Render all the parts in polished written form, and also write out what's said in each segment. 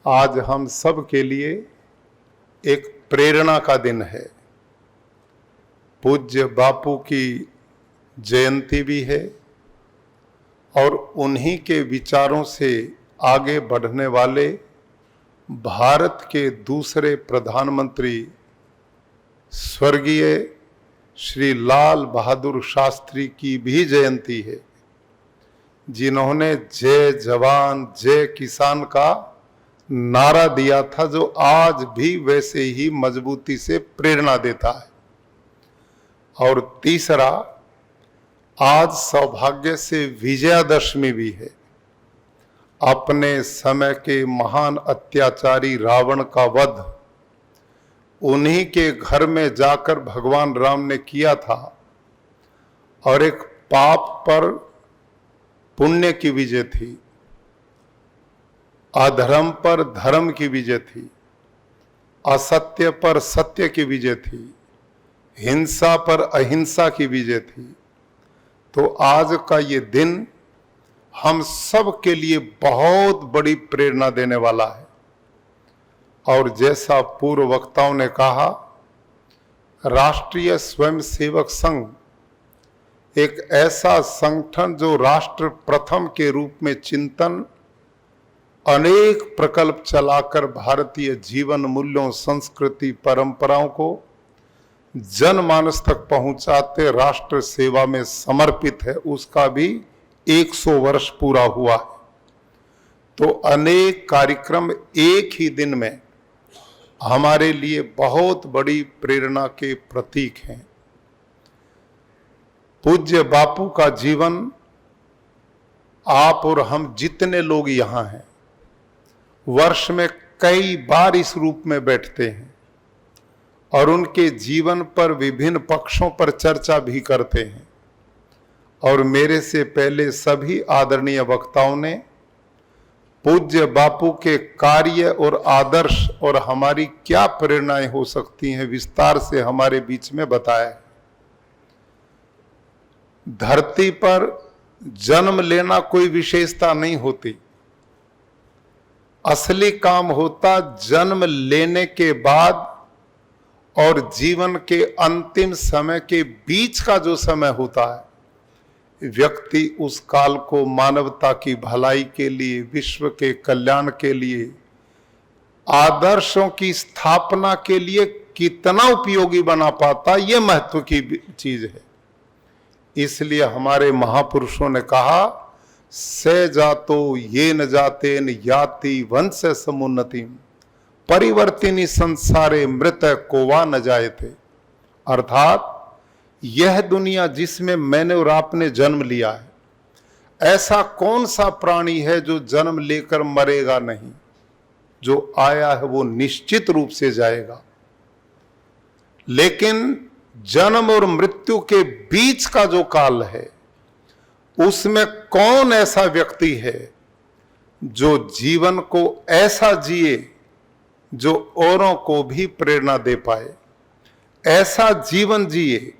आज हम सब के लिए एक प्रेरणा का दिन है। पूज्य बापू की जयंती भी है और उन्हीं के विचारों से आगे बढ़ने वाले भारत के दूसरे प्रधानमंत्री स्वर्गीय श्री लाल बहादुर शास्त्री की भी जयंती है, जिन्होंने जय जवान जय किसान का नारा दिया था, जो आज भी वैसे ही मजबूती से प्रेरणा देता है। और तीसरा, आज सौभाग्य से विजयादशमी भी है। अपने समय के महान अत्याचारी रावण का वध उन्हीं के घर में जाकर भगवान राम ने किया था और एक पाप पर पुण्य की विजय थी, अधर्म पर धर्म की विजय थी, असत्य पर सत्य की विजय थी, हिंसा पर अहिंसा की विजय थी। तो आज का ये दिन हम सब के लिए बहुत बड़ी प्रेरणा देने वाला है। और जैसा पूर्व वक्ताओं ने कहा, राष्ट्रीय स्वयंसेवक संघ एक ऐसा संगठन जो राष्ट्र प्रथम के रूप में चिंतन, अनेक प्रकल्प चलाकर भारतीय जीवन मूल्यों, संस्कृति, परंपराओं को जनमानस तक पहुंचाते राष्ट्र सेवा में समर्पित है, उसका भी 100 वर्ष पूरा हुआ है। तो अनेक कार्यक्रम एक ही दिन में हमारे लिए बहुत बड़ी प्रेरणा के प्रतीक हैं। पूज्य बापू का जीवन, आप और हम जितने लोग यहाँ हैं, वर्ष में कई बार इस रूप में बैठते हैं और उनके जीवन पर विभिन्न पक्षों पर चर्चा भी करते हैं। और मेरे से पहले सभी आदरणीय वक्ताओं ने पूज्य बापू के कार्य और आदर्श और हमारी क्या प्रेरणाएं हो सकती हैं, विस्तार से हमारे बीच में बताया है। धरती पर जन्म लेना कोई विशेषता नहीं होती, असली काम होता जन्म लेने के बाद और जीवन के अंतिम समय के बीच का जो समय होता है। व्यक्ति उस काल को मानवता की भलाई के लिए, विश्व के कल्याण के लिए, आदर्शों की स्थापना के लिए कितना उपयोगी बना पाता, यह महत्व की चीज है। इसलिए हमारे महापुरुषों ने कहा, से जातो ये न जाते न याति वंश समुन्नतिम परिवर्तिनी संसारे मृत कोवा न जाए थे। अर्थात यह दुनिया जिसमें मैंने और आपने जन्म लिया है, ऐसा कौन सा प्राणी है जो जन्म लेकर मरेगा नहीं। जो आया है वो निश्चित रूप से जाएगा, लेकिन जन्म और मृत्यु के बीच का जो काल है, उसमें कौन ऐसा व्यक्ति है जो जीवन को ऐसा जिए जो औरों को भी प्रेरणा दे पाए, ऐसा जीवन जिए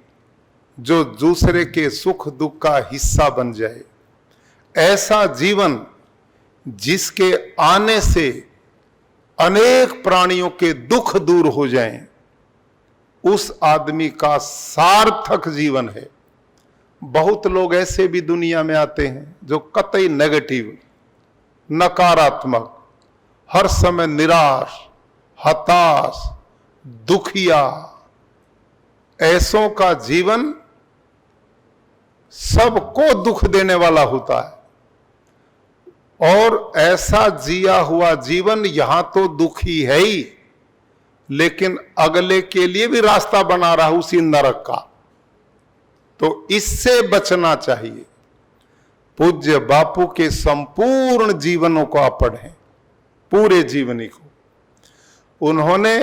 जो दूसरे के सुख दुख का हिस्सा बन जाए, ऐसा जीवन जिसके आने से अनेक प्राणियों के दुख दूर हो जाएं, उस आदमी का सार्थक जीवन है। बहुत लोग ऐसे भी दुनिया में आते हैं जो कतई नेगेटिव, नकारात्मक, हर समय निराश, हताश, दुखिया, ऐसों का जीवन सबको दुख देने वाला होता है। और ऐसा जिया हुआ जीवन यहां तो दुखी है ही, लेकिन अगले के लिए भी रास्ता बना रहा उसी नरक का। तो इससे बचना चाहिए। पूज्य बापू के संपूर्ण जीवनों को आप पढ़ें, पूरे जीवनी को। उन्होंने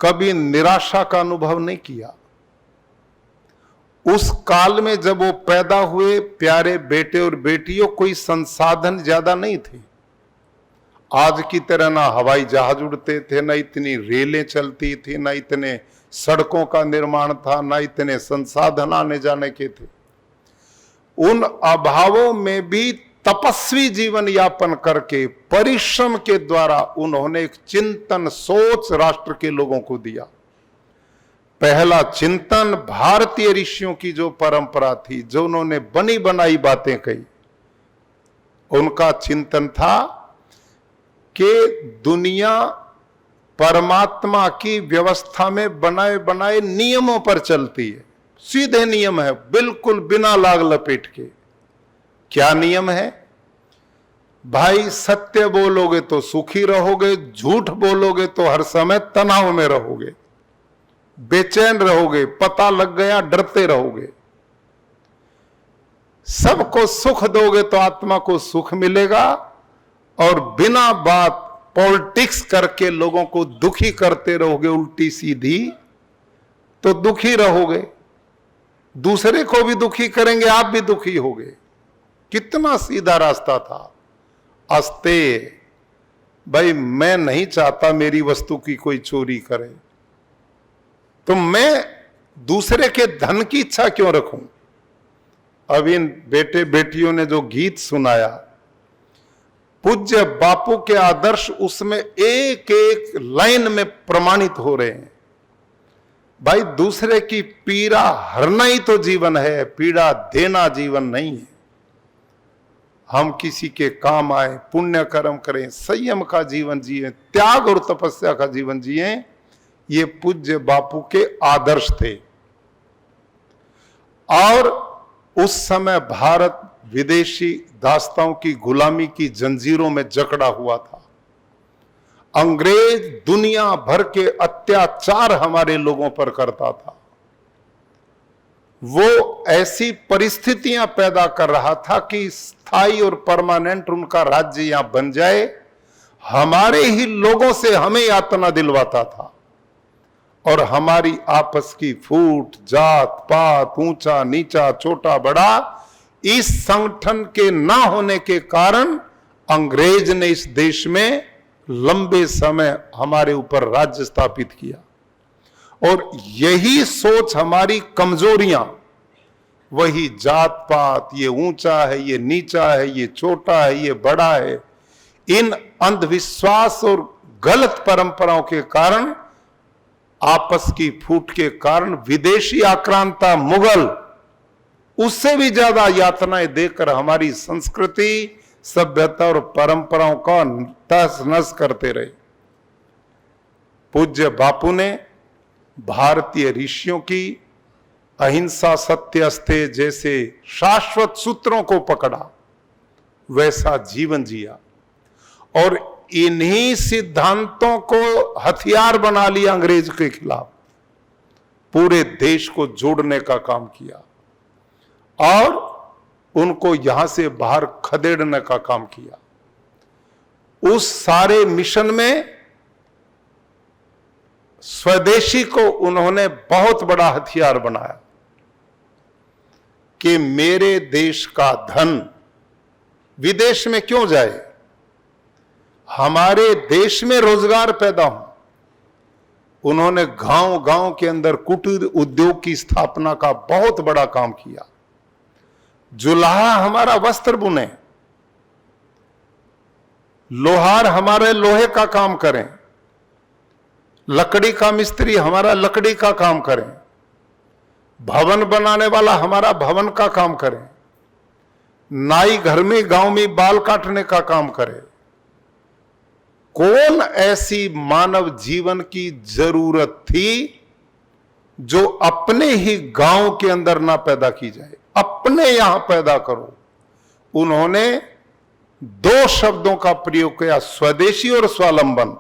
कभी निराशा का अनुभव नहीं किया। उस काल में जब वो पैदा हुए, प्यारे बेटे और बेटियों, कोई संसाधन ज्यादा नहीं थे। आज की तरह ना हवाई जहाज उड़ते थे, ना इतनी रेलें चलती थी, ना इतने सड़कों का निर्माण था, ना इतने संसाधन आने जाने के थे। उन अभावों में भी तपस्वी जीवन यापन करके परिश्रम के द्वारा उन्होंने एक चिंतन सोच राष्ट्र के लोगों को दिया। पहला चिंतन भारतीय ऋषियों की जो परंपरा थी, जो उन्होंने बनी बनाई बातें कही, उनका चिंतन था कि दुनिया परमात्मा की व्यवस्था में बनाए बनाए नियमों पर चलती है। सीधे नियम है, बिल्कुल बिना लाग लपेट के। क्या नियम है भाई? सत्य बोलोगे तो सुखी रहोगे, झूठ बोलोगे तो हर समय तनाव में रहोगे, बेचैन रहोगे, पता लग गया डरते रहोगे। सबको सुख दोगे तो आत्मा को सुख मिलेगा, और बिना बात पॉलिटिक्स करके लोगों को दुखी करते रहोगे उल्टी सीधी, तो दुखी रहोगे। दूसरे को भी दुखी करेंगे, आप भी दुखी होगे। कितना सीधा रास्ता था। अस्ते भाई, मैं नहीं चाहता मेरी वस्तु की कोई चोरी करे, तो मैं दूसरे के धन की इच्छा क्यों रखूं? अब इन बेटे बेटियों ने जो गीत सुनाया, पूज्य बापू के आदर्श उसमें एक एक लाइन में प्रमाणित हो रहे हैं। भाई, दूसरे की पीड़ा हरना ही तो जीवन है, पीड़ा देना जीवन नहीं है। हम किसी के काम आए, पुण्य कर्म करें, संयम का जीवन जिए, त्याग और तपस्या का जीवन जिए, ये पूज्य बापू के आदर्श थे। और उस समय भारत विदेशी दास्ताओं की गुलामी की जंजीरों में जकड़ा हुआ था। अंग्रेज दुनिया भर के अत्याचार हमारे लोगों पर करता था। वो ऐसी परिस्थितियां पैदा कर रहा था कि स्थायी और परमानेंट उनका राज्य यहां बन जाए। हमारे ही लोगों से हमें यातना दिलवाता था, और हमारी आपस की फूट, जात पात, ऊंचा नीचा, छोटा बड़ा, इस संगठन के ना होने के कारण अंग्रेज ने इस देश में लंबे समय हमारे ऊपर राज्य स्थापित किया। और यही सोच हमारी कमजोरियां, वही जात पात, ये ऊंचा है, ये नीचा है, ये छोटा है, ये बड़ा है, इन अंधविश्वास और गलत परंपराओं के कारण, आपस की फूट के कारण विदेशी आक्रांता मुगल उससे भी ज्यादा यातनाएं देकर हमारी संस्कृति, सभ्यता और परंपराओं का तहस नहस करते रहे। पूज्य बापू ने भारतीय ऋषियों की अहिंसा, सत्य, अस्तेय जैसे शाश्वत सूत्रों को पकड़ा, वैसा जीवन जिया, और इन्हीं सिद्धांतों को हथियार बना लिया अंग्रेज के खिलाफ। पूरे देश को जोड़ने का काम किया और उनको यहां से बाहर खदेड़ने का काम किया। उस सारे मिशन में स्वदेशी को उन्होंने बहुत बड़ा हथियार बनाया कि मेरे देश का धन विदेश में क्यों जाए, हमारे देश में रोजगार पैदा हो। उन्होंने गांव गांव के अंदर कुटीर उद्योग की स्थापना का बहुत बड़ा काम किया। जुलाहा हमारा वस्त्र बुने, लोहार हमारे लोहे का काम करें, लकड़ी का मिस्त्री हमारा लकड़ी का काम करें, भवन बनाने वाला हमारा भवन का काम करे, नाई घर में गांव में बाल काटने का काम करे। कौन ऐसी मानव जीवन की जरूरत थी जो अपने ही गांव के अंदर ना पैदा की जाए, अपने यहां पैदा करो। उन्होंने दो शब्दों का प्रयोग किया, स्वदेशी और स्वावलंबन।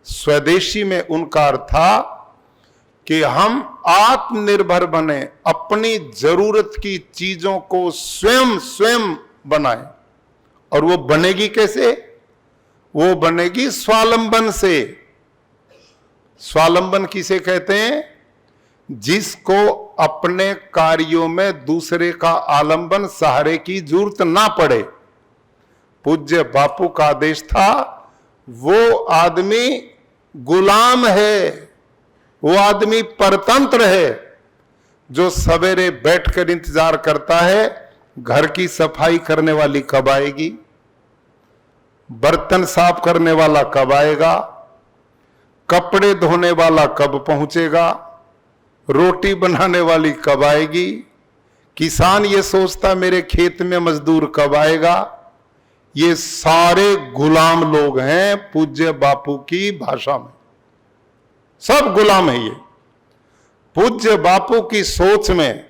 स्वदेशी में उनका अर्थ था कि हम आत्मनिर्भर बने, अपनी जरूरत की चीजों को स्वयं बनाएं। और वो बनेगी कैसे? वो बनेगी स्वावलंबन से। स्वावलंबन किसे कहते हैं? जिसको अपने कार्यों में दूसरे का आलंबन, सहारे की जरूरत ना पड़े। पूज्य बापू का आदेश था, वो आदमी गुलाम है, वो आदमी परतंत्र है जो सवेरे बैठकर इंतजार करता है घर की सफाई करने वाली कब आएगी, बर्तन साफ करने वाला कब आएगा, कपड़े धोने वाला कब पहुंचेगा, रोटी बनाने वाली कब आएगी, किसान ये सोचता मेरे खेत में मजदूर कब आएगा। ये सारे गुलाम लोग हैं पूज्य बापू की भाषा में, सब गुलाम है। ये पूज्य बापू की सोच में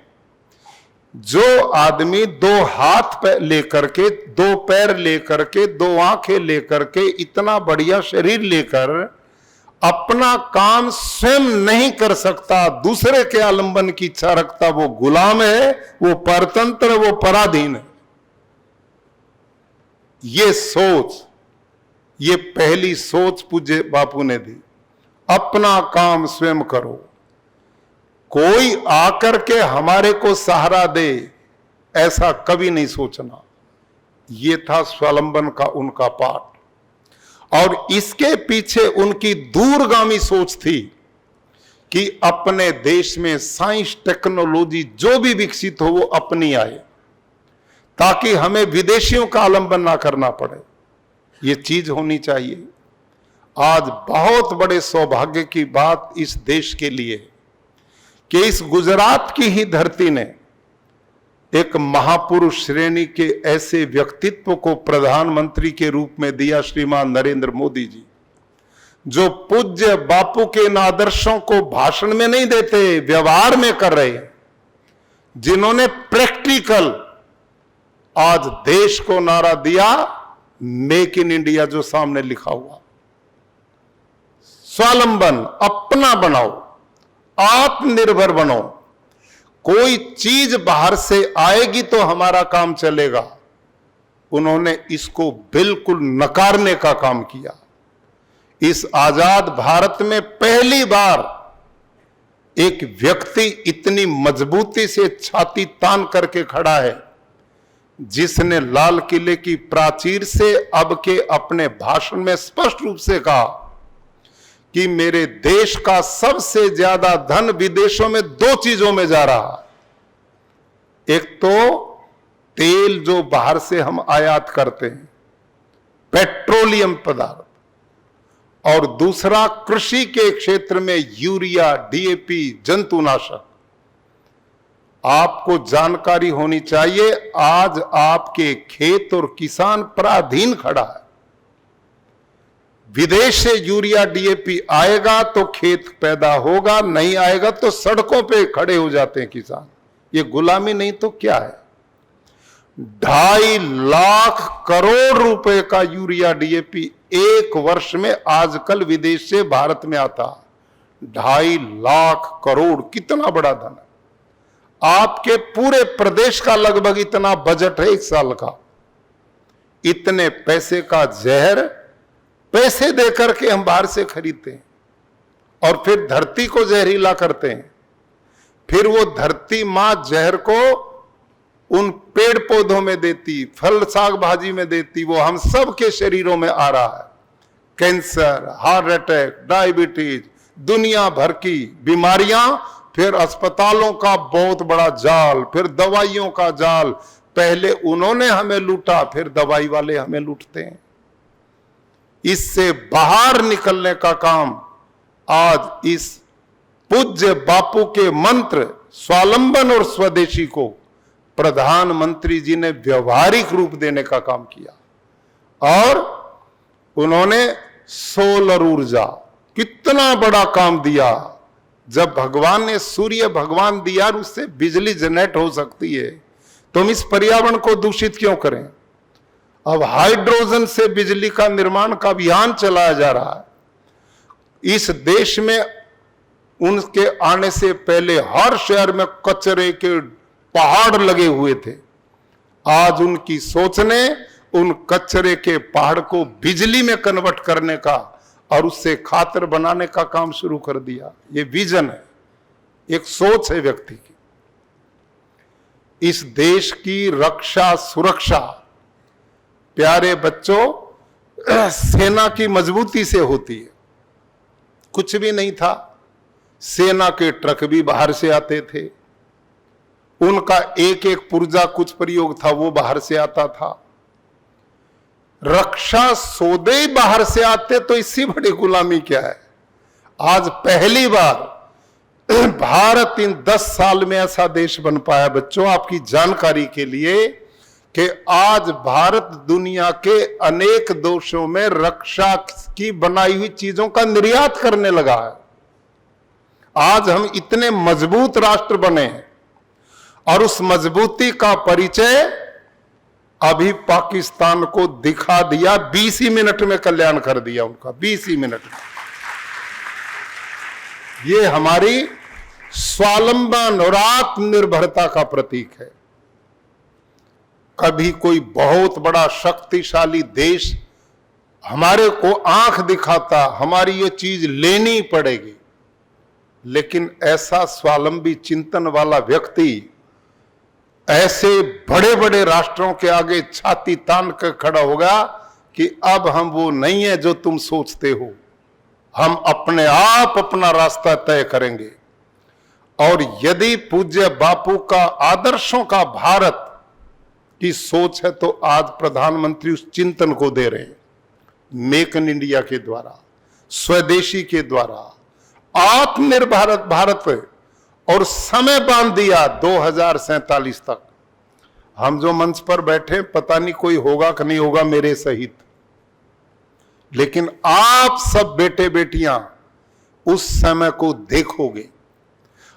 जो आदमी 2 हाथ लेकर के, 2 पैर लेकर के, 2 आंखें लेकर के, इतना बढ़िया शरीर लेकर अपना काम स्वयं नहीं कर सकता, दूसरे के आलंबन की इच्छा रखता, वो गुलाम है, वो परतंत्र, वो पराधीन है। ये सोच, ये पहली सोच पूज्य बापू ने दी, अपना काम स्वयं करो, कोई आकर के हमारे को सहारा दे, ऐसा कभी नहीं सोचना। ये था स्वावलंबन का उनका पाठ। और इसके पीछे उनकी दूरगामी सोच थी कि अपने देश में साइंस टेक्नोलॉजी जो भी विकसित हो वो अपनी आए, ताकि हमें विदेशियों का आलंबन ना करना पड़े। ये चीज होनी चाहिए। आज बहुत बड़े सौभाग्य की बात इस देश के लिए कि इस गुजरात की ही धरती ने एक महापुरुष श्रेणी के ऐसे व्यक्तित्व को प्रधानमंत्री के रूप में दिया, श्रीमान नरेंद्र मोदी जी, जो पूज्य बापू के इन आदर्शों को भाषण में नहीं देते, व्यवहार में कर रहे हैं, जिन्होंने प्रैक्टिकल आज देश को नारा दिया, मेक इन इंडिया जो सामने लिखा हुआ, स्वावलंबन, अपना बनाओ, आत्मनिर्भर बनो, कोई चीज बाहर से आएगी तो हमारा काम चलेगा। उन्होंने इसको बिल्कुल नकारने का काम किया। इस आजाद भारत में पहली बार एक व्यक्ति इतनी मजबूती से छाती तान करके खड़ा है, जिसने लाल किले की प्राचीर से अब के अपने भाषण में स्पष्ट रूप से कहा कि मेरे देश का सबसे ज्यादा धन विदेशों में 2 चीजों में जा रहा है। एक तो तेल जो बाहर से हम आयात करते हैं, पेट्रोलियम पदार्थ, और दूसरा कृषि के क्षेत्र में यूरिया, डीएपी, जंतुनाशक। आपको जानकारी होनी चाहिए, आज आपके खेत और किसान पराधीन खड़ा है। विदेश से यूरिया, डीएपी आएगा तो खेत पैदा होगा, नहीं आएगा तो सड़कों पे खड़े हो जाते हैं किसान। ये गुलामी नहीं तो क्या है? 2.5 लाख करोड़ रुपए का यूरिया, डीएपी एक वर्ष में आजकल विदेश से भारत में आता। 2.5 लाख करोड़ कितना बड़ा धन है। आपके पूरे प्रदेश का लगभग इतना बजट है 1 साल का। इतने पैसे का जहर पैसे देकर के हम बाहर से खरीदते हैं और फिर धरती को जहरीला करते हैं। फिर वो धरती मां जहर को उन पेड़ पौधों में देती, फल साग भाजी में देती, वो हम सब के शरीरों में आ रहा है। कैंसर, हार्ट अटैक, डायबिटीज, दुनिया भर की बीमारियां, फिर अस्पतालों का बहुत बड़ा जाल, फिर दवाइयों का जाल। पहले उन्होंने हमें लूटा, फिर दवाई वाले हमें लूटते हैं। इससे बाहर निकलने का काम आज इस पूज्य बापू के मंत्र स्वावलंबन और स्वदेशी को प्रधानमंत्री जी ने व्यवहारिक रूप देने का काम किया। और उन्होंने सोलर ऊर्जा, कितना बड़ा काम दिया। जब भगवान ने सूर्य भगवान दिया और उससे बिजली जनरेट हो सकती है, तो हम इस पर्यावरण को दूषित क्यों करें? अब हाइड्रोजन से बिजली का निर्माण का अभियान चलाया जा रहा है। इस देश में उनके आने से पहले हर शहर में कचरे के पहाड़ लगे हुए थे। आज उनकी सोच ने उन कचरे के पहाड़ को बिजली में कन्वर्ट करने का और उससे खातर बनाने का काम शुरू कर दिया। ये विजन है, एक सोच है व्यक्ति की। इस देश की रक्षा सुरक्षा, प्यारे बच्चों, सेना की मजबूती से होती है। कुछ भी नहीं था, सेना के ट्रक भी बाहर से आते थे। उनका एक एक पुर्जा कुछ प्रयोग था वो बाहर से आता था। रक्षा सौदे ही बाहर से आते, तो इससे बड़ी गुलामी क्या है। आज पहली बार भारत इन 10 साल में ऐसा देश बन पाया, बच्चों आपकी जानकारी के लिए, कि आज भारत दुनिया के अनेक देशों में रक्षा की बनाई हुई चीजों का निर्यात करने लगा है। आज हम इतने मजबूत राष्ट्र बने हैं और उस मजबूती का परिचय अभी पाकिस्तान को दिखा दिया। 20 ही मिनट में कल्याण कर दिया उनका, 20 ही मिनट में। ये हमारी स्वावलंबन और आत्मनिर्भरता का प्रतीक है। कभी कोई बहुत बड़ा शक्तिशाली देश हमारे को आंख दिखाता, हमारी ये चीज लेनी पड़ेगी, लेकिन ऐसा स्वावलंबी चिंतन वाला व्यक्ति ऐसे बड़े बड़े राष्ट्रों के आगे छाती तान कर खड़ा होगा कि अब हम वो नहीं है जो तुम सोचते हो, हम अपने आप अपना रास्ता तय करेंगे। और यदि पूज्य बापू का आदर्शों का भारत की सोच है, तो आज प्रधानमंत्री उस चिंतन को दे रहे हैं। मेक इन इंडिया के द्वारा, स्वदेशी के द्वारा, आत्मनिर्भर भारत, और समय बांध दिया 2047 तक। हम जो मंच पर बैठे, पता नहीं कोई होगा कि नहीं होगा मेरे सहित, लेकिन आप सब बेटे बेटियां उस समय को देखोगे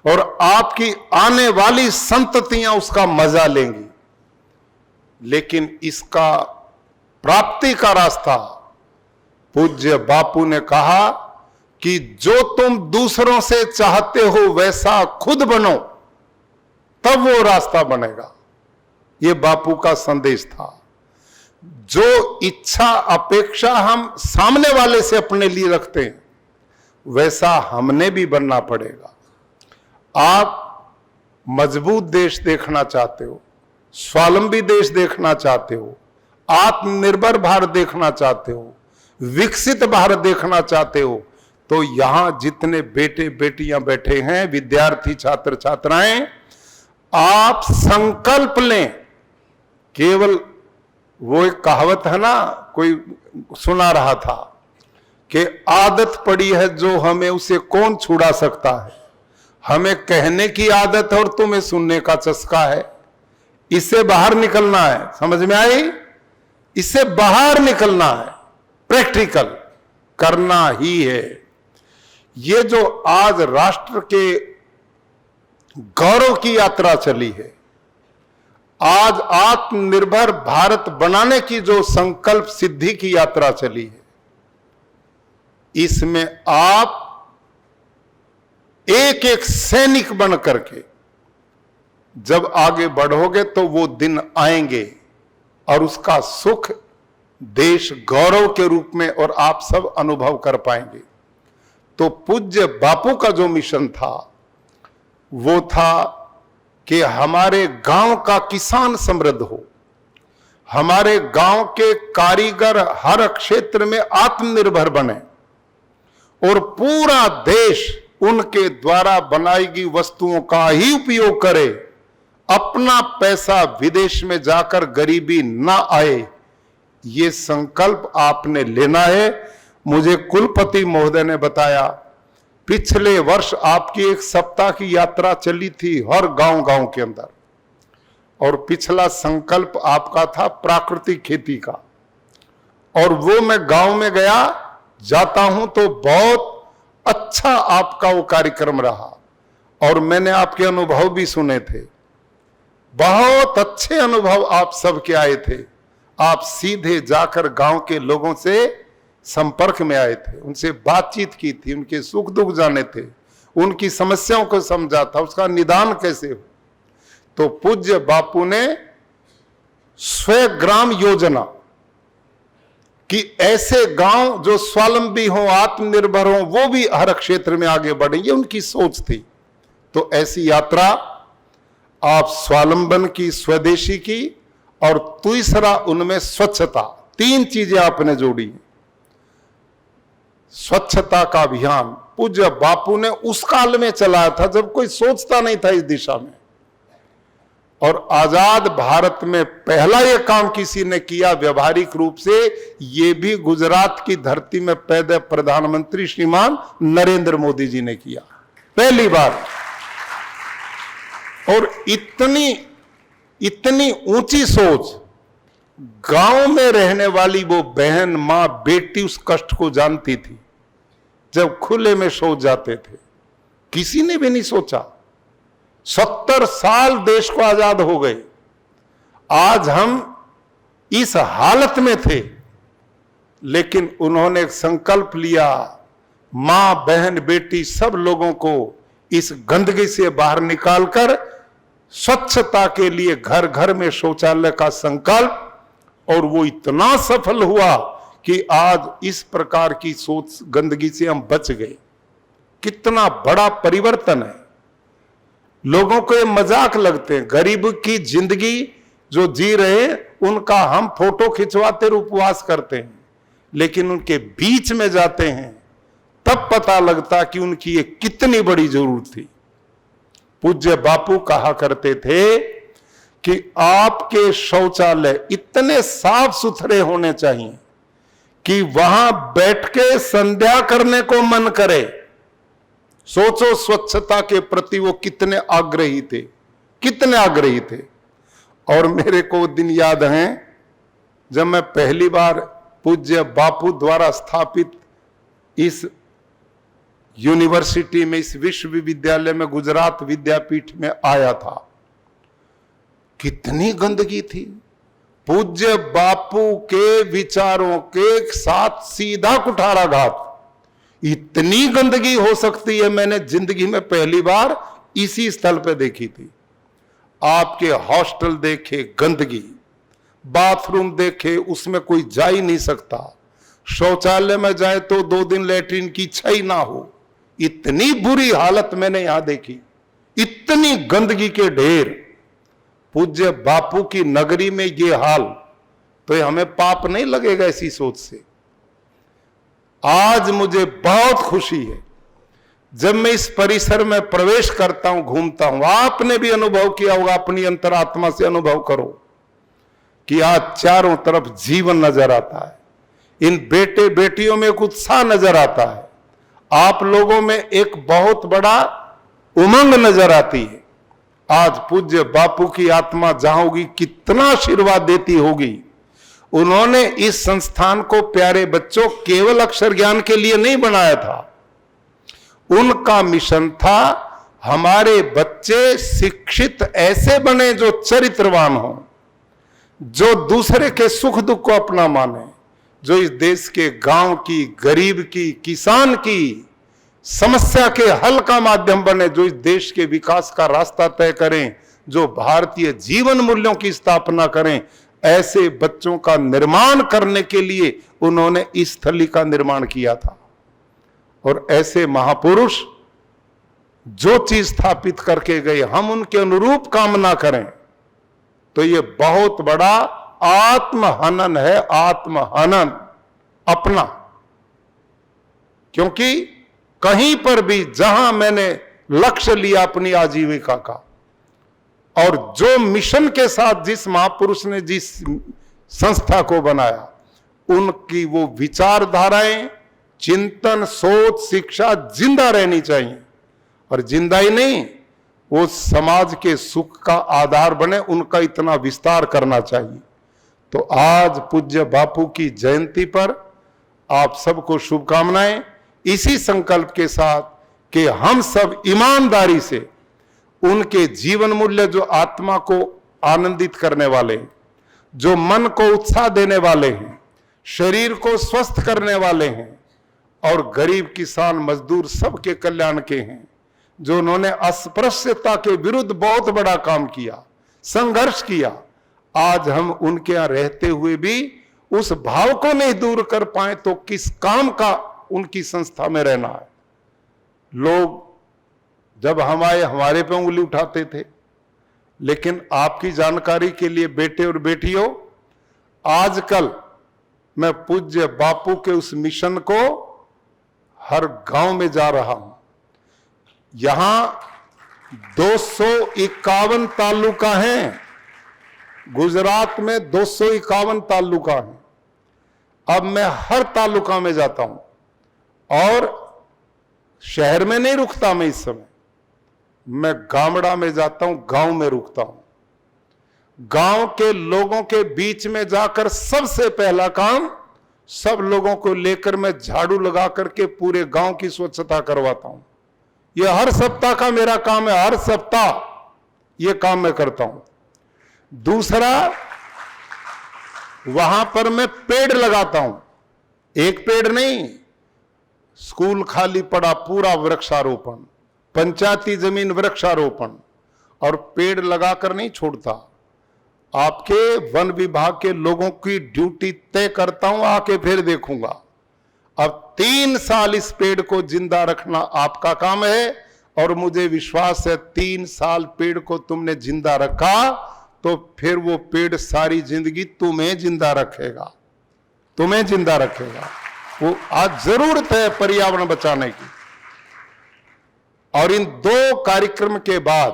और आपकी आने वाली संततियां उसका मजा लेंगी। लेकिन इसका प्राप्ति का रास्ता पूज्य बापू ने कहा कि जो तुम दूसरों से चाहते हो वैसा खुद बनो, तब वो रास्ता बनेगा। ये बापू का संदेश था। जो इच्छा अपेक्षा हम सामने वाले से अपने लिए रखते हैं, वैसा हमने भी बनना पड़ेगा। आप मजबूत देश देखना चाहते हो, स्वावलंबी देश देखना चाहते हो, आत्मनिर्भर भारत देखना चाहते हो, विकसित भारत देखना चाहते हो, तो यहां जितने बेटे बेटियां बैठे हैं, विद्यार्थी छात्र छात्राएं, आप संकल्प लें। केवल वो एक कहावत है ना, कोई सुना रहा था कि आदत पड़ी है जो हमें, उसे कौन छुड़ा सकता है। हमें कहने की आदत है और तुम्हें सुनने का चस्का है। इससे बाहर निकलना है, समझ में आई? इससे बाहर निकलना है, प्रैक्टिकल करना ही है। ये जो आज राष्ट्र के गौरव की यात्रा चली है, आज आत्मनिर्भर भारत बनाने की जो संकल्प सिद्धि की यात्रा चली है, इसमें आप एक एक सैनिक बन करके जब आगे बढ़ोगे तो वो दिन आएंगे और उसका सुख देश गौरव के रूप में और आप सब अनुभव कर पाएंगे। तो पूज्य बापू का जो मिशन था वो था कि हमारे गांव का किसान समृद्ध हो, हमारे गांव के कारीगर हर क्षेत्र में आत्मनिर्भर बने और पूरा देश उनके द्वारा बनाई गई वस्तुओं का ही उपयोग करे, अपना पैसा विदेश में जाकर गरीबी ना आए। ये संकल्प आपने लेना है। मुझे कुलपति महोदय ने बताया, पिछले वर्ष आपकी 1 सप्ताह की यात्रा चली थी हर गांव के अंदर, और पिछला संकल्प आपका था प्राकृतिक खेती का, और वो मैं गांव में गया, जाता हूं तो बहुत अच्छा आपका वो कार्यक्रम रहा, और मैंने आपके अनुभव भी सुने थे। बहुत अच्छे अनुभव आप सबके आए थे। आप सीधे जाकर गांव के लोगों से संपर्क में आए थे, उनसे बातचीत की थी, उनके सुख दुख जाने थे, उनकी समस्याओं को समझा था, उसका निदान कैसे हो। तो पूज्य बापू ने स्वग्राम योजना कि ऐसे गांव जो स्वावलंबी हो, आत्मनिर्भर हो, वो भी हर क्षेत्र में आगे बढ़ेंगे, उनकी सोच थी। तो ऐसी यात्रा आप स्वावलंबन की, स्वदेशी की, और तीसरा उनमें स्वच्छता, 3 चीजें आपने जोड़ी। स्वच्छता का अभियान पूज्य बापू ने उस काल में चलाया था जब कोई सोचता नहीं था इस दिशा में। और आजाद भारत में पहला यह काम किसी ने किया व्यवहारिक रूप से, यह भी गुजरात की धरती में पैदा प्रधानमंत्री श्रीमान नरेंद्र मोदी जी ने किया, पहली बार। और इतनी ऊंची सोच, गांव में रहने वाली वो बहन, मां, बेटी उस कष्ट को जानती थी जब खुले में शौच जाते थे। किसी ने भी नहीं सोचा। 70 साल देश को आजाद हो गए, आज हम इस हालत में थे, लेकिन उन्होंने एक संकल्प लिया, मां, बहन, बेटी सब लोगों को इस गंदगी से बाहर निकालकर स्वच्छता के लिए घर घर में शौचालय का संकल्प, और वो इतना सफल हुआ कि आज इस प्रकार की सोच, गंदगी से हम बच गए। कितना बड़ा परिवर्तन है। लोगों को ये मजाक लगते हैं, गरीब की जिंदगी जो जी रहे हैं उनका हम फोटो खिंचवाते और उपवास करते हैं, लेकिन उनके बीच में जाते हैं तब पता लगता कि उनकी ये कितनी बड़ी जरूरत थी। पूज्य बापू कहा करते थे कि आपके शौचालय इतने साफ सुथरे होने चाहिए कि वहां बैठ के संध्या करने को मन करे। सोचो स्वच्छता के प्रति वो कितने आग्रही थे, कितने आग्रही थे। और मेरे को दिन याद हैं जब मैं पहली बार पूज्य बापू द्वारा स्थापित इस यूनिवर्सिटी में, इस विश्वविद्यालय में, गुजरात विद्यापीठ में आया था। कितनी गंदगी थी। पूज्य बापू के विचारों के साथ सीधा कुठाराघात। इतनी गंदगी हो सकती है मैंने जिंदगी में पहली बार इसी स्थल पे देखी थी। आपके हॉस्टल देखे गंदगी, बाथरूम देखे उसमें कोई जा ही नहीं सकता, शौचालय में जाए तो 2 दिन लेटरिन की इच्छा ही ना हो। इतनी बुरी हालत मैंने यहां देखी, इतनी गंदगी के ढेर। पूज्य बापू की नगरी में ये हाल, तो हमें पाप नहीं लगेगा ऐसी सोच से। आज मुझे बहुत खुशी है जब मैं इस परिसर में प्रवेश करता हूं, घूमता हूं। आपने भी अनुभव किया होगा, अपनी अंतरात्मा से अनुभव करो कि आज चारों तरफ जीवन नजर आता है। इन बेटे बेटियों में एक उत्साह नजर आता है, आप लोगों में एक बहुत बड़ा उमंग नजर आती है। आज पूज्य बापू की आत्मा जहां होगी कितना आशीर्वाद देती होगी। उन्होंने इस संस्थान को प्यारे बच्चों केवल अक्षर ज्ञान के लिए नहीं बनाया था, उनका मिशन था हमारे बच्चे शिक्षित ऐसे बने जो चरित्रवान हो, जो दूसरे के सुख दुख को अपना माने, जो इस देश के गांव की, गरीब की, किसान की समस्या के हल का माध्यम बने, जो इस देश के विकास का रास्ता तय करें, जो भारतीय जीवन मूल्यों की स्थापना करें। ऐसे बच्चों का निर्माण करने के लिए उन्होंने इस स्थली का निर्माण किया था। और ऐसे महापुरुष जो चीज स्थापित करके गए, हम उनके अनुरूप काम ना करें तो ये बहुत बड़ा आत्महनन है, आत्महनन अपना। क्योंकि कहीं पर भी जहां मैंने लक्ष्य लिया अपनी आजीविका का, और जो मिशन के साथ जिस महापुरुष ने जिस संस्था को बनाया, उनकी वो विचारधाराएं, चिंतन, सोच, शिक्षा जिंदा रहनी चाहिए। और जिंदा ही नहीं, वो समाज के सुख का आधार बने, उनका इतना विस्तार करना चाहिए। तो आज पूज्य बापू की जयंती पर आप सबको शुभकामनाएं, इसी संकल्प के साथ कि हम सब ईमानदारी से उनके जीवन मूल्य, जो आत्मा को आनंदित करने वाले, जो मन को उत्साह देने वाले हैं, शरीर को स्वस्थ करने वाले हैं, और गरीब, किसान, मजदूर सबके कल्याण के हैं, जो उन्होंने अस्पृश्यता के विरुद्ध बहुत बड़ा काम किया, संघर्ष किया। आज हम उनके यहां रहते हुए भी उस भाव को नहीं दूर कर पाए तो किस काम का उनकी संस्था में रहना है। लोग जब हम आए हमारे पे उंगली उठाते थे, लेकिन आपकी जानकारी के लिए बेटे और बेटियों, आजकल मैं पूज्य बापू के उस मिशन को हर गांव में जा रहा हूं। यहां 251 तालुका हैं। गुजरात में 251 तालुका हैं। अब मैं हर तालुका में जाता हूं और शहर में नहीं रुकता मैं इस समय, मैं गामड़ा में जाता हूं, गांव में रुकता हूं। गांव के लोगों के बीच में जाकर सबसे पहला काम, सब लोगों को लेकर मैं झाड़ू लगा करके पूरे गांव की स्वच्छता करवाता हूं। यह हर सप्ताह का मेरा काम है, हर सप्ताह यह काम मैं करता हूं। दूसरा, वहां पर मैं पेड़ लगाता हूं, एक पेड़ नहीं, स्कूल खाली पड़ा पूरा वृक्षारोपण, पंचायती जमीन वृक्षारोपण, और पेड़ लगाकर नहीं छोड़ता। आपके वन विभाग के लोगों की ड्यूटी तय करता हूं, आके फिर देखूंगा। अब 3 साल इस पेड़ को जिंदा रखना आपका काम है, और मुझे विश्वास है 3 साल पेड़ को तुमने जिंदा रखा तो फिर वो पेड़ सारी जिंदगी तुम्हें जिंदा रखेगा, तुम्हें जिंदा रखेगा। वो आज जरूरत है पर्यावरण बचाने की। और इन 2 कार्यक्रम के बाद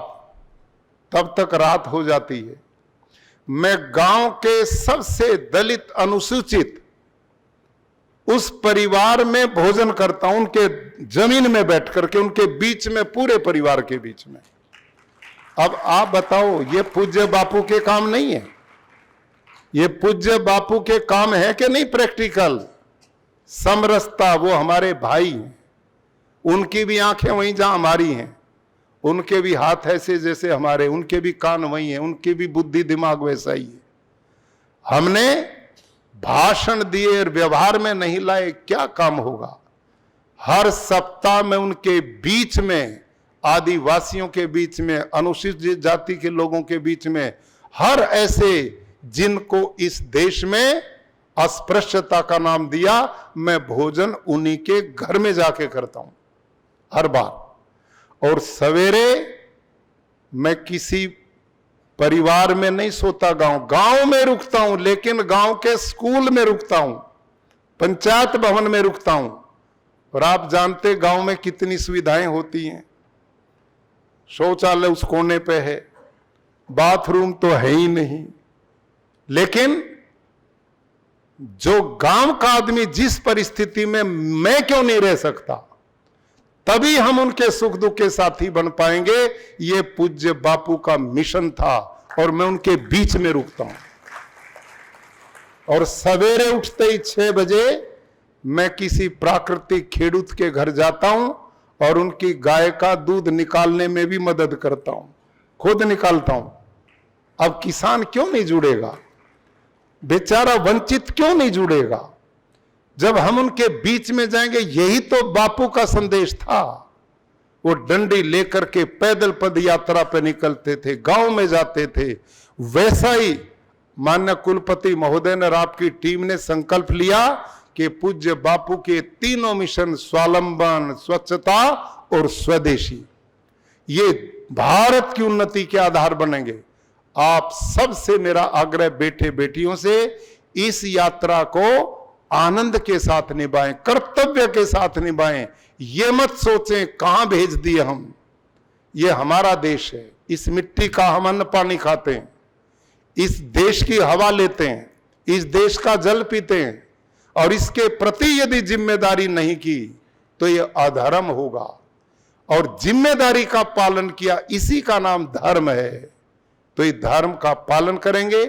तब तक रात हो जाती है, मैं गांव के सबसे दलित अनुसूचित उस परिवार में भोजन करता हूं, उनके जमीन में बैठ करके, उनके बीच में, पूरे परिवार के बीच में। अब आप बताओ, ये पूज्य बापू के काम नहीं है? ये पूज्य बापू के काम है कि नहीं? प्रैक्टिकल समरसता, वो हमारे भाई हैं, उनकी भी आंखें वहीं जहां हमारी हैं, उनके भी हाथ ऐसे जैसे हमारे, उनके भी कान वहीं हैं, उनकी भी बुद्धि दिमाग वैसा ही है। हमने भाषण दिए और व्यवहार में नहीं लाए, क्या काम होगा? हर सप्ताह में उनके बीच में, आदिवासियों के बीच में, अनुसूचित जाति के लोगों के बीच में, हर ऐसे जिनको इस देश में अस्पृश्यता का नाम दिया, मैं भोजन उन्हीं के घर में जाके करता हूं हर बार। और सवेरे मैं किसी परिवार में नहीं सोता, गांव में रुकता हूं, लेकिन गांव के स्कूल में रुकता हूं, पंचायत भवन में रुकता हूं। और आप जानते गांव में कितनी सुविधाएं होती हैं। शौचालय उस कोने पे है, बाथरूम तो है ही नहीं, लेकिन जो गांव का आदमी जिस परिस्थिति में, मैं क्यों नहीं रह सकता, तभी हम उनके सुख दुख के साथी बन पाएंगे। ये पूज्य बापू का मिशन था, और मैं उनके बीच में रुकता हूं। और सवेरे उठते ही 6 बजे मैं किसी प्राकृतिक खेडूत के घर जाता हूं और उनकी गाय का दूध निकालने में भी मदद करता हूं, खुद निकालता हूं। अब किसान क्यों नहीं जुड़ेगा? बेचारा वंचित क्यों नहीं जुड़ेगा? जब हम उनके बीच में जाएंगे, यही तो बापू का संदेश था। वो डंडी लेकर के पैदल पद यात्रा पे निकलते थे, गांव में जाते थे। वैसा ही माननीय कुलपति महोदय ने और आपकी टीम ने संकल्प लिया कि पूज्य बापू के तीनों मिशन, स्वावलंबन, स्वच्छता और स्वदेशी, ये भारत की उन्नति के आधार बनेंगे। आप सबसे मेरा आग्रह, बेटे बेटियों से, इस यात्रा को आनंद के साथ निभाएं, कर्तव्य के साथ निभाएं। ये मत सोचें कहां भेज दिए हम, ये हमारा देश है, इस मिट्टी का हम अन्न पानी खाते हैं, इस देश की हवा लेते हैं, इस देश का जल पीते हैं, और इसके प्रति यदि जिम्मेदारी नहीं की तो ये अधर्म होगा। और जिम्मेदारी का पालन किया, इसी का नाम धर्म है। तो इस धर्म का पालन करेंगे।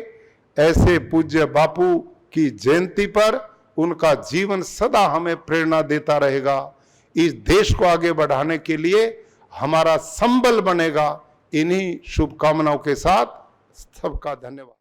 ऐसे पूज्य बापू की जयंती पर उनका जीवन सदा हमें प्रेरणा देता रहेगा। इस देश को आगे बढ़ाने के लिए हमारा संबल बनेगा। इन्हीं शुभकामनाओं के साथ सबका धन्यवाद।